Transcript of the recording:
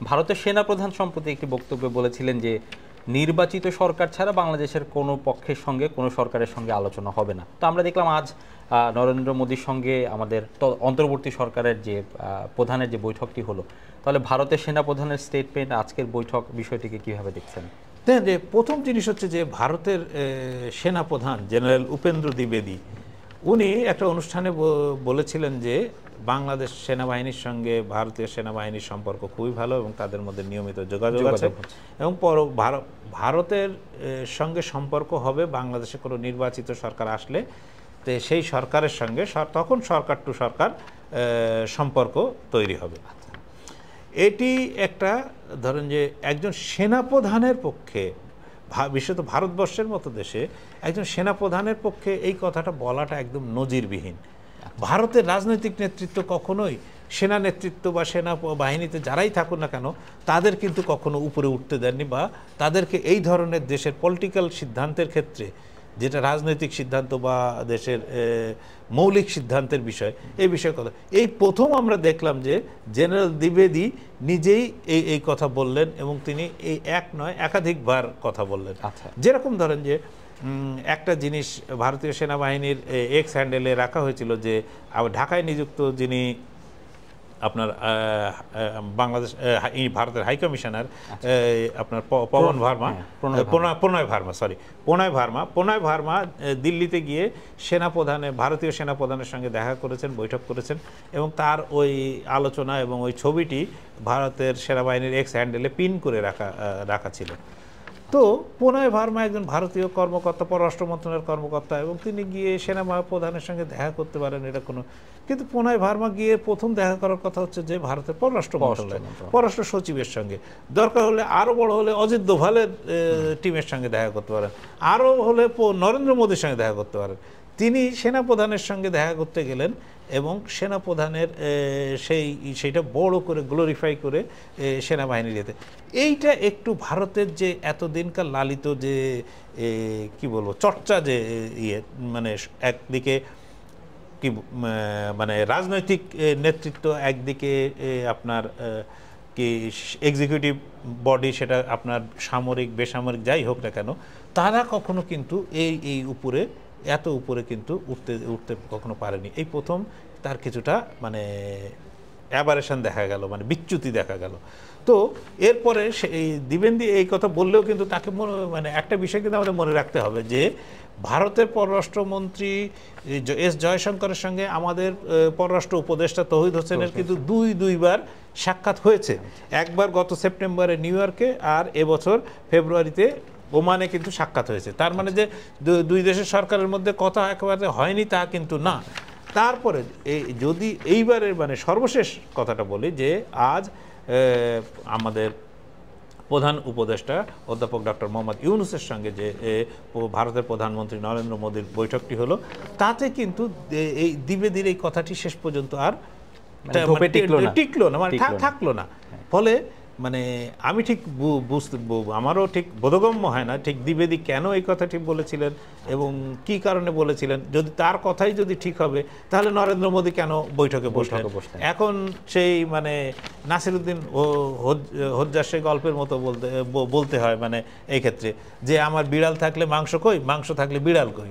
ভারতের সেনাপ্রধান সম্প্রতি একটি বক্তব্যে বলেছিলেন যে নির্বাচিত সরকার ছাড়া বাংলাদেশের কোনো পক্ষের সঙ্গে কোনো সরকারের সঙ্গে আলোচনা হবে না। তো আমরা দেখলাম আজ নরেন্দ্র মোদীর সঙ্গে আমাদের অন্তর্বর্তী সরকারের যে প্রধানের যে বৈঠকটি হলো, তাহলে ভারতের সেনাপ্রধানের স্টেটমেন্ট, আজকের বৈঠক, বিষয়টিকে কিভাবে দেখছেন? দেখেন, যে প্রথম জিনিস হচ্ছে যে ভারতের সেনাপ্রধান জেনারেল উপেন্দ্র দ্বিবেদী উনি একটা অনুষ্ঠানে বলেছিলেন যে বাংলাদেশ সেনাবাহিনীর সঙ্গে ভারতীয় সেনাবাহিনীর সম্পর্ক খুবই ভালো এবং তাদের মধ্যে নিয়মিত যোগাযোগ আছে এবং ভারতের সঙ্গে সম্পর্ক হবে বাংলাদেশে কোনো নির্বাচিত সরকার আসলে তো সেই সরকারের সঙ্গে তখন সরকার টু সরকার সম্পর্ক তৈরি হবে। এটি একটা ধরেন যে একজন সেনাপ্রধানের পক্ষে, বিশেষত ভারতবর্ষের মতো দেশে একজন সেনাপ্রধানের পক্ষে এই কথাটা বলাটা একদম নজিরবিহীন। ভারতের রাজনৈতিক নেতৃত্ব কখনোই সেনা নেতৃত্ব বা সেনা বাহিনীতে যারাই থাকুন না কেন তাদের কিন্তু কখনো উপরে উঠতে দেননি, বা তাদেরকে এই ধরনের দেশের পলিটিক্যাল সিদ্ধান্তের ক্ষেত্রে, যেটা রাজনৈতিক সিদ্ধান্ত বা দেশের মৌলিক সিদ্ধান্তের বিষয়, এই বিষয়ে কথা এই প্রথম আমরা দেখলাম যে জেনারেল দ্বিবেদী নিজেই এই কথা বললেন এবং তিনি এই এক নয় একাধিকবার কথা বললেন। যেরকম ধরেন যে একটা জিনিস ভারতীয় সেনাবাহিনীর এক্স হ্যান্ডেলে রাখা হয়েছিল যে ঢাকায় নিযুক্ত যিনি আপনার বাংলাদেশ ভারতের হাই কমিশনার আপনার প্রণয় ভার্মা দিল্লিতে গিয়ে ভারতীয় সেনাপ্রধানের সঙ্গে দেখা করেছেন, বৈঠক করেছেন এবং তার ওই আলোচনা এবং ওই ছবিটি ভারতের সেনাবাহিনীর এক্স হ্যান্ডেলে পিন করে রাখা ছিল। তো প্রণয় ভার্মা একজন ভারতীয় কর্মকর্তা, পররাষ্ট্র মন্ত্রণালয়ের কর্মকর্তা, এবং তিনি গিয়ে সেনা প্রধানের সঙ্গে দেখা করতে পারেন এটা কোনো, কিন্তু প্রণয় ভার্মা গিয়ে প্রথম দেখা করার কথা হচ্ছে যে ভারতের পররাষ্ট্র মন্ত্রণালয়, পররাষ্ট্র সচিবের সঙ্গে, দরকার হলে আরও বড় হলে অজিত দোভালের টিমের সঙ্গে দেখা করতে পারেন, আরও হলে নরেন্দ্র মোদীর সঙ্গে দেখা করতে পারেন। তিনি সেনাপ্রধানের সঙ্গে দেখা করতে গেলেন এবং সেনাপ্রধানের সেইটা বড় করে গ্লোরিফাই করে সেনাবাহিনীর যেতে, এইটা একটু ভারতের যে এতদিনকার লালিত যে কি বলবো চর্চা, যে মানে একদিকে কি মানে রাজনৈতিক নেতৃত্ব, একদিকে আপনার কি এক্সিকিউটিভ বডি, সেটা আপনার সামরিক বেসামরিক যাই হোক না কেন, তারা কখনো কিন্তু এই উপরে এত উপরে কিন্তু উঠতে কখনো পারেনি। এই প্রথম তার কিছুটা মানে অ্যাবারেশন দেখা গেল, মানে বিচ্যুতি দেখা গেল। তো এরপরে এই দ্বিবেদী এই কথা বললেও কিন্তু তাকে মানে একটা বিষয় কিন্তু আমাদের মনে রাখতে হবে যে ভারতের পররাষ্ট্রমন্ত্রী এস জয়শঙ্করের সঙ্গে আমাদের পররাষ্ট্র উপদেষ্টা তৌহিদ হোসেনের কিন্তু দুইবার সাক্ষাৎ হয়েছে। একবার গত সেপ্টেম্বরে নিউ ইয়র্কে, আর এবছর ফেব্রুয়ারিতে ওমানে কিন্তু সাক্ষাৎ হয়েছে। তার মানে যে দুই দেশের সরকারের মধ্যে কথা একেবারে হয়নি তা কিন্তু না। তারপরে যদি এইবারের মানে সর্বশেষ কথাটা বলি যে আজ আমাদের প্রধান উপদেষ্টা অধ্যাপক ডক্টর মোহাম্মদ ইউনূসের সঙ্গে যে ভারতের প্রধানমন্ত্রী নরেন্দ্র মোদীর বৈঠকটি হলো, তাতে কিন্তু এই দ্বিবেদীর এই কথাটি শেষ পর্যন্ত আর টিকলো না, মানে থাকলো না। ফলে মানে আমি ঠিক আমারও ঠিক বোধগম্য হয় না ঠিক দ্বিবেদী কেন এই কথাটি বলেছিলেন এবং কি কারণে বলেছিলেন। যদি তার কথাই যদি ঠিক হবে তাহলে নরেন্দ্র মোদী কেন বৈঠকে বসলেন? এখন সেই মানে নাসিরুদ্দিন হোজ্জার সেই গল্পের মতো বলতে হয় মানে এই ক্ষেত্রে যে আমার বিড়াল থাকলে মাংস কই, মাংস থাকলে বিড়াল কই।